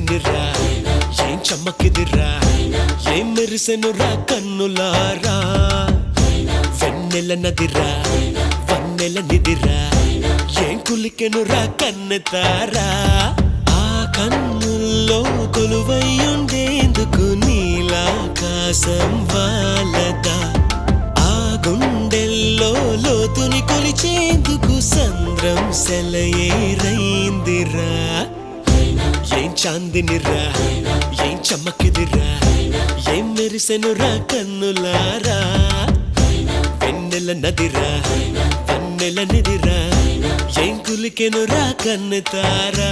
చాందినిరా ఏం చమ్మకిదిరా ఏం మెరిసెనురా కన్నులారా వెన్నెల నదిరా వన్నెల నిదిరా ఏం కులికెనురా కన్నెతారా ఆ కన్నుల్లో కొలువయ్యుండేందుకు నీలాకాశం వాలదా ఆ గుండెల్లో లోతుని కొలిచేందుకు సంద్రం సెలయేరైందిరా ఏం చాందినిరా ఏం చమ్మకిదిరా ఏం మెరిసెనురా కన్నులారా వెన్నెల నదిరా వన్నెల నిదిరా ఏం కులికెనురా కన్నెతారా